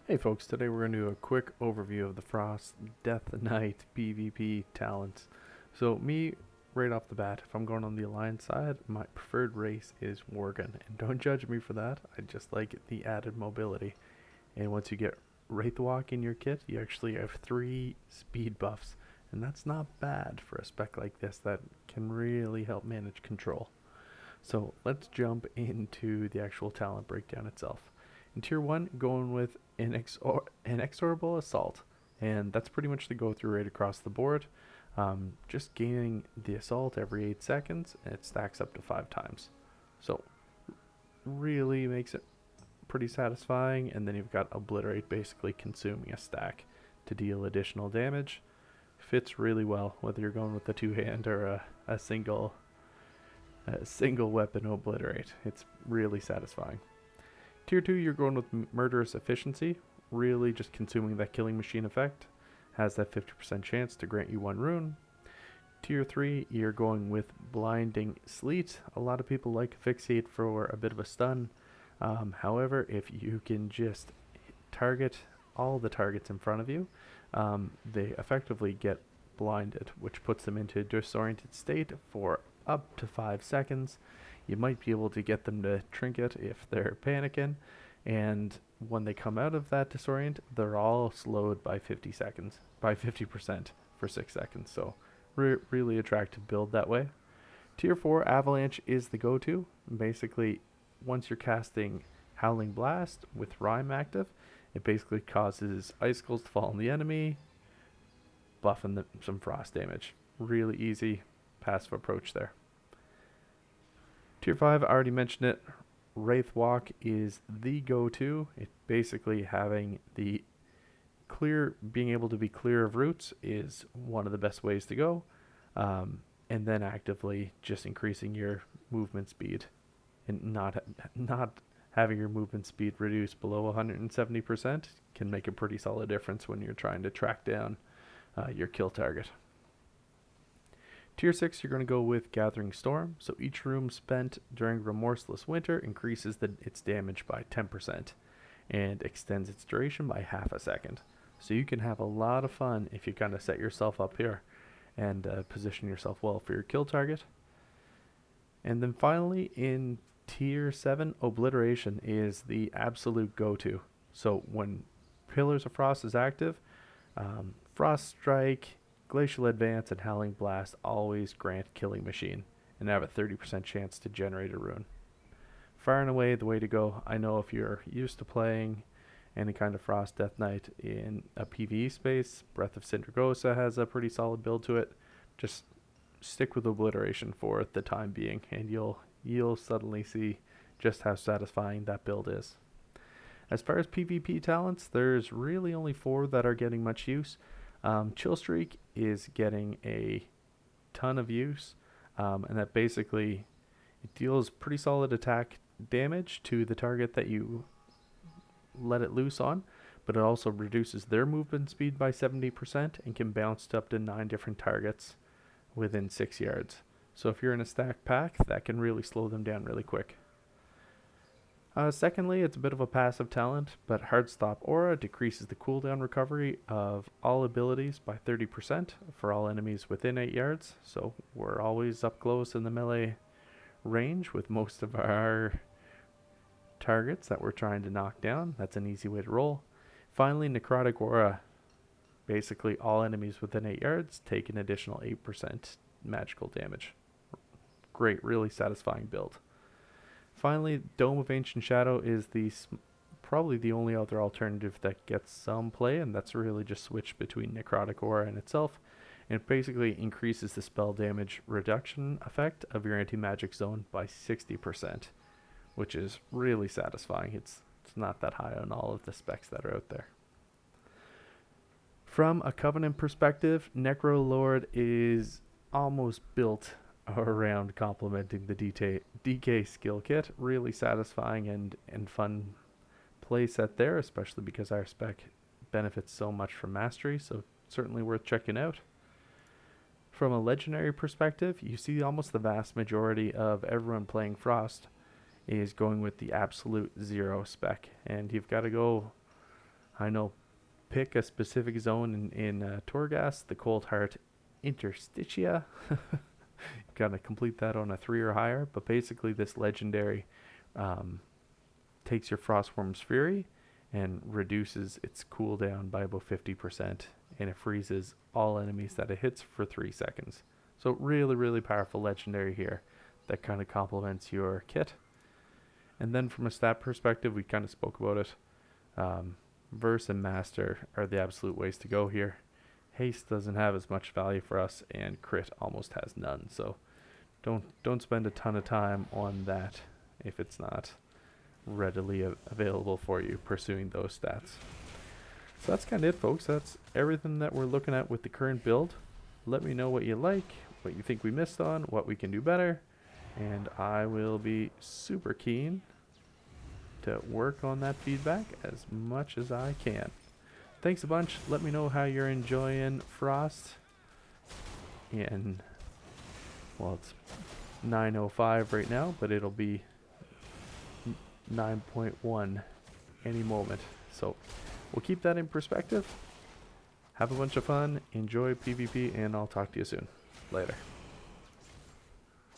Hey folks, today we're going to do a quick overview of the Frost Death Knight PvP talents. So me, right off the bat, if I'm going on the Alliance side, my preferred race is Worgen. And don't judge me for that, I just like the added mobility. And once you get Wraithwalk in your kit, you actually have 3 speed buffs. And that's not bad for a spec like this that can really help manage control. So let's jump into the actual talent breakdown itself. In tier 1, going with inexorable assault, and that's pretty much the go through rate across the board. Just gaining the assault every 8 seconds, and it stacks up to 5 times. So really makes it pretty satisfying. And then you've got obliterate, basically consuming a stack to deal additional damage. Fits really well whether you're going with the 2-hand or a single weapon obliterate. It's really satisfying. Tier 2, you're going with murderous efficiency, really just consuming that killing machine effect. Has that 50% chance to grant you 1 rune. Tier 3, you're going with blinding sleet. A lot of people like asphyxiate for a bit of a stun. However, if you can just target all the targets in front of you, they effectively get blinded, which puts them into a disoriented state for up to 5 seconds. You might be able to get them to trinket if they're panicking, and when they come out of that disorient, they're all slowed by 50% for 6 seconds. So really attractive build that way. Tier 4 Avalanche is the go-to. Basically, once you're casting Howling Blast with Rhyme active, it basically causes icicles to fall on the enemy, buffing some frost damage. Really easy passive approach there. Tier 5, I already mentioned it. Wraithwalk is the go-to. It basically having the being able to be clear of roots is one of the best ways to go. And then actively just increasing your movement speed and not having your movement speed reduced below 170% can make a pretty solid difference when you're trying to track down your kill target. Tier 6, you're going to go with Gathering Storm. So each room spent during Remorseless Winter increases its damage by 10% and extends its duration by half a second. So you can have a lot of fun if you kind of set yourself up here and position yourself well for your kill target. And then finally, in Tier 7, Obliteration is the absolute go-to. So when Pillars of Frost is active, Frost Strike, Glacial Advance, and Howling Blast always grant Killing Machine and have a 30% chance to generate a rune. Far and away the way to go. I know if you're used to playing any kind of Frost Death Knight in a PvE space, Breath of Sindragosa has a pretty solid build to it. Just stick with Obliteration for the time being, and you'll suddenly see just how satisfying that build is. As far as PvP talents, there's really only 4 that are getting much use. Chill Streak is getting a ton of use, and that basically it deals pretty solid attack damage to the target that you let it loose on, but it also reduces their movement speed by 70% and can bounce to up to 9 different targets within 6 yards. So if you're in a stacked pack, that can really slow them down really quick. Secondly, it's a bit of a passive talent, but Heartstop Aura decreases the cooldown recovery of all abilities by 30% for all enemies within 8 yards. So we're always up close in the melee range with most of our targets that we're trying to knock down. That's an easy way to roll. Finally, Necrotic Aura. Basically, all enemies within 8 yards take an additional 8% magical damage. Great, really satisfying build. Finally, Dome of Ancient Shadow is probably the only other alternative that gets some play, and that's really just switch between Necrotic Aura and itself. And it basically increases the spell damage reduction effect of your anti-magic zone by 60%, which is really satisfying. It's not that high on all of the specs that are out there. From a Covenant perspective, Necrolord is almost built around complementing the DK skill kit. Really satisfying and fun playset there, especially because our spec benefits so much from mastery, so certainly worth checking out. From a legendary perspective, you see almost the vast majority of everyone playing Frost is going with the absolute 0 spec, and you've got to go I know, pick a specific zone in Torghast, the Cold Heart Interstitia. Gotta complete that on a 3 or higher, but basically this legendary takes your Frostworm's Fury and reduces its cooldown by about 50%, and it freezes all enemies that it hits for 3 seconds. So really, really powerful legendary here that kind of complements your kit. And then from a stat perspective, we kind of spoke about it. Verse and Master are the absolute ways to go here. Haste doesn't have as much value for us, and crit almost has none. So don't spend a ton of time on that if it's not readily available for you pursuing those stats. So that's kind of it, folks. That's everything that we're looking at with the current build. Let me know what you like, what you think we missed on, what we can do better, and I will be super keen to work on that feedback as much as I can. Thanks a bunch. Let me know how you're enjoying Frost. And, well, it's 9:05 right now, but it'll be 9.1 any moment. So we'll keep that in perspective. Have a bunch of fun. Enjoy PvP, and I'll talk to you soon. Later.